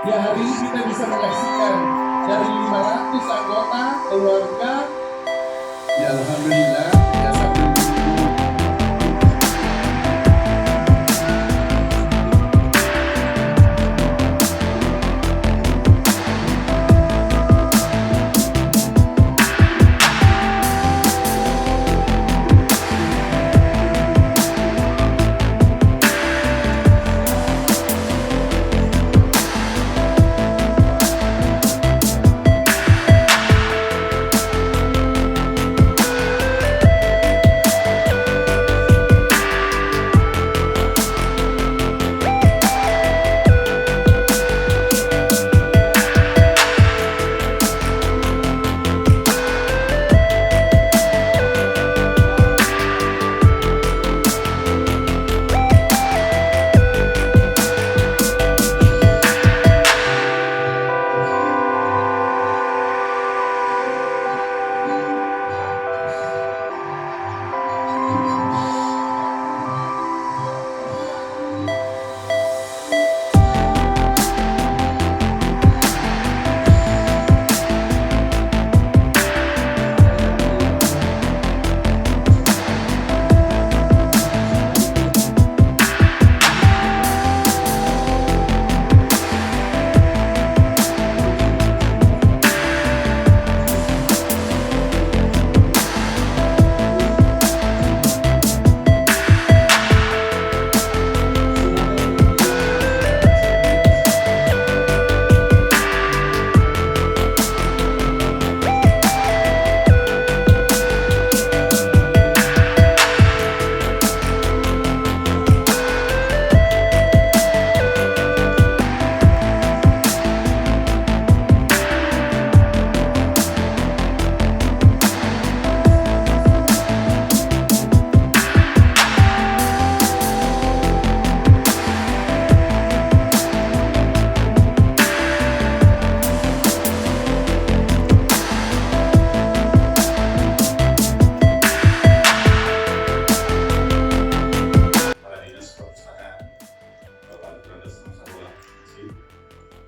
Ya, hari ini kita bisa menyaksikan dari 500 anggota keluarga. Ya, alhamdulillah ya, sambil menunggu.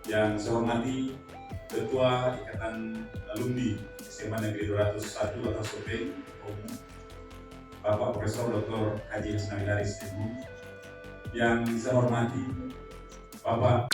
Yang saya hormati Ketua Ikatan Alumni SMAN Negeri 201 Watansoppeng, Bapak Profesor Dr. Haji Hasnawi dari Tribun. Yang saya hormati Bapak